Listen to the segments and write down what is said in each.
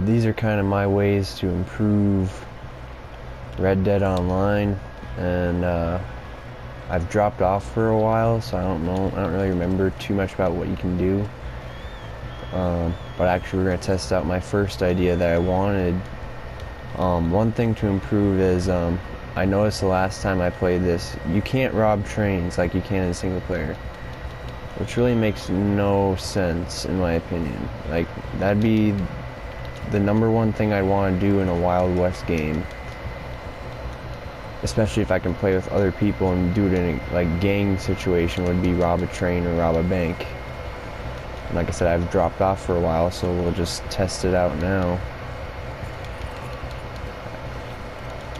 These are kind of my ways to improve Red Dead Online, and I've dropped off for a while, so I don't really remember too much about what you can do. But actually we're going to test out my first idea that I wanted. One thing to improve is, I noticed the last time I played this, you can't rob trains like you can in single player. Which really makes no sense in my opinion. Like, that'd be the number one thing I'd want to do in a Wild West game. Especially if I can play with other people and do it in a like gang situation, would be rob a train or rob a bank. And like I said, I've dropped off for a while, so we'll just test it out now.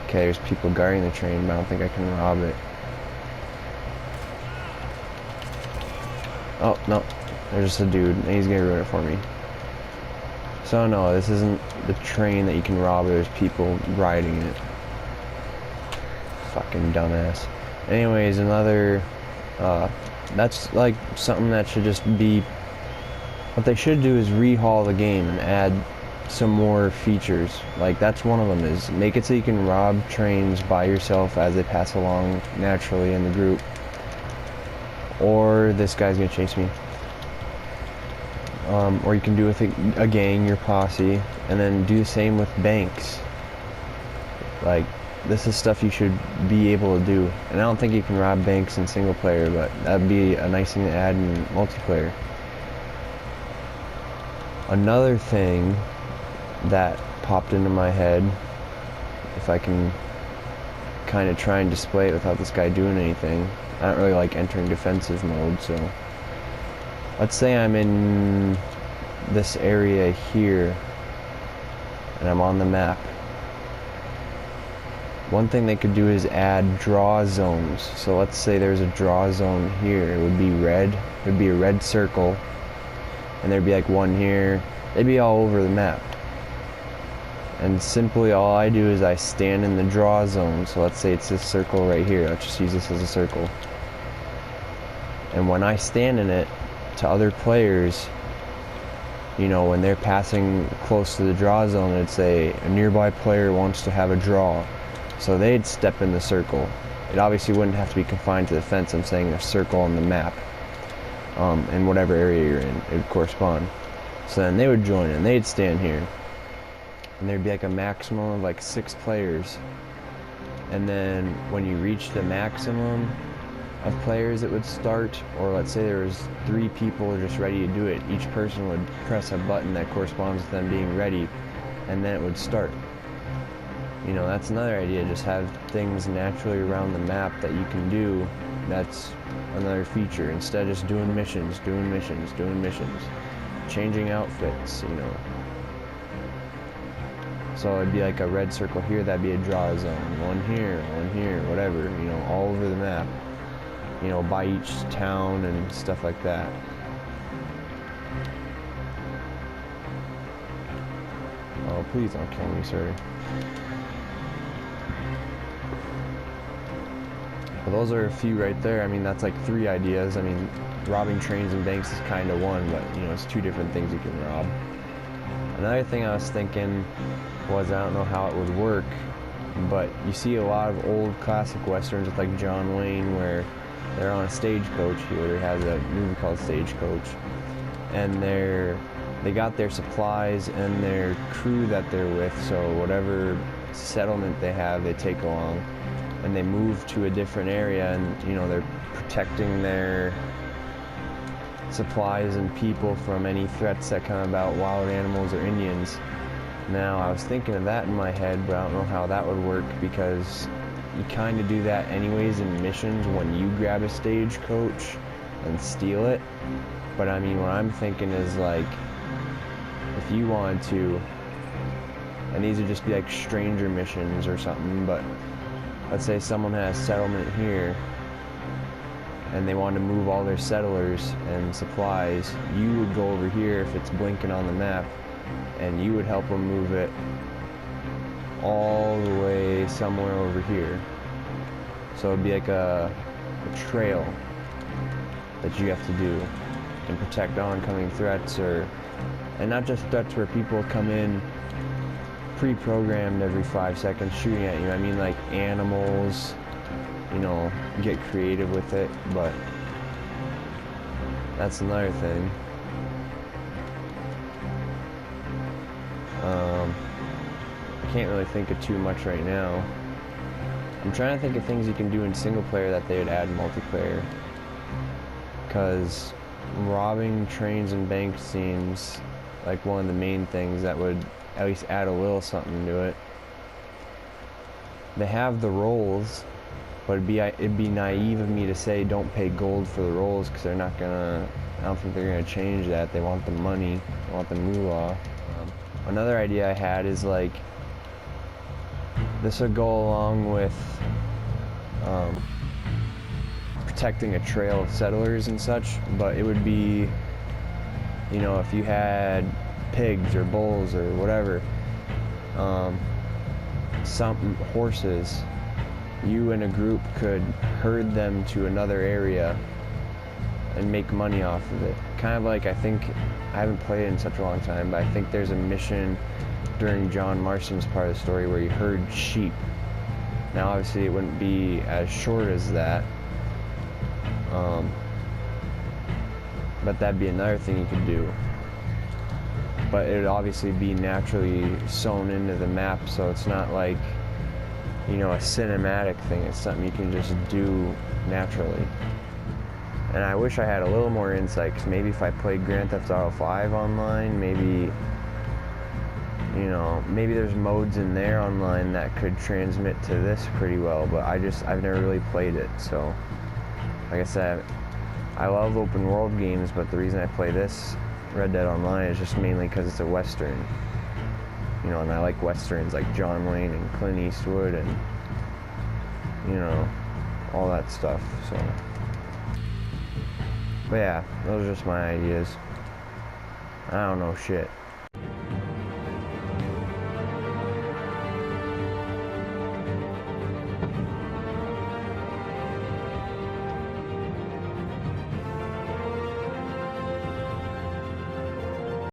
Okay, there's people guarding the train, but I don't think I can rob it. Oh, no. There's just a dude, and he's gonna ruin it for me. So no, this isn't the train that you can rob, there's people riding it. Fucking dumbass. Anyways, that's like something that should just be, what they should do is rehaul the game and add some more features. Like, that's one of them, is make it so you can rob trains by yourself as they pass along naturally in the group. Or this guy's gonna chase me. Or you can do with a gang, your posse, and then do the same with banks. Like, this is stuff you should be able to do. And I don't think you can rob banks in single player, but that'd be a nice thing to add in multiplayer. Another thing that popped into my head, if I can kind of try and display it without this guy doing anything. I don't really like entering defensive mode, so let's say I'm in this area here and I'm on the map. One thing they could do is add draw zones. So let's say there's a draw zone here. It would be red. It would be a red circle. And there'd be like one here. They'd be all over the map. And simply all I do is I stand in the draw zone. So let's say it's this circle right here. Let's just use this as a circle. And when I stand in it, to other players, you know, when they're passing close to the draw zone, it'd say a nearby player wants to have a draw. So they'd step in the circle. It obviously wouldn't have to be confined to the fence. I'm saying a circle on the map. In whatever area you're in, it would correspond. So then they would join and they'd stand here. And there'd be like a maximum of like 6 players. And then when you reach the maximum of players, it would start, or let's say there was 3 people just ready to do it. Each person would press a button that corresponds to them being ready, and then it would start. You know, that's another idea, just have things naturally around the map that you can do. That's another feature, instead of just doing missions, changing outfits, you know. So it'd be like a red circle here, that'd be a draw zone, one here, whatever, you know, all over the map, you know, by each town and stuff like that. Oh, please don't kill me, sir. Well, those are a few right there. I mean, that's like 3 ideas. I mean, robbing trains and banks is kind of one, but, you know, it's 2 different things you can rob. Another thing I was thinking was, I don't know how it would work, but you see a lot of old classic westerns with like John Wayne where they're on a stagecoach. He literally has a movie called Stagecoach, and they got their supplies and their crew that they're with, so whatever settlement they have, they take along, and they move to a different area, and, you know, they're protecting their supplies and people from any threats that come about, wild animals or Indians. Now, I was thinking of that in my head, but I don't know how that would work, because you kind of do that anyways in missions when you grab a stagecoach and steal it. But I mean, what I'm thinking is, like, if you wanted to, and these would just be like stranger missions or something, but let's say someone has settlement here and they want to move all their settlers and supplies, you would go over here if it's blinking on the map, and you would help them move it all the way somewhere over here. So it'd be like a trail that you have to do. and protect oncoming threats, and not just threats where people come in pre-programmed every 5 seconds shooting at you. I mean, like animals, you know, get creative with it, but that's another thing. Can't really think of too much right now. I'm trying to think of things you can do in single player that they would add multiplayer, because robbing trains and banks seems like one of the main things that would at least add a little something to it. They have the rolls, but it'd be naive of me to say don't pay gold for the rolls, because they're not gonna. I don't think they're gonna change that. They want the money. They want the moolah. Another idea I had is like this would go along with protecting a trail of settlers and such, but it would be, you know, if you had pigs or bulls or whatever, some horses, you and a group could herd them to another area and make money off of it. Kind of like, I think, I haven't played it in such a long time, but I think there's a mission during John Marston's part of the story where you herd sheep. Now obviously it wouldn't be as short as that, but that'd be another thing you could do. But it would obviously be naturally sewn into the map, so it's not like, you know, a cinematic thing. It's something you can just do naturally. And I wish I had a little more insight, because maybe if I played Grand Theft Auto 5 online, maybe, you know, maybe there's modes in there online that could transmit to this pretty well, but I've never really played it. So, like I said, I love open world games, but the reason I play this Red Dead Online is just mainly because it's a Western. You know, and I like Westerns like John Wayne and Clint Eastwood and, you know, all that stuff, so. But yeah, those are just my ideas. I don't know shit.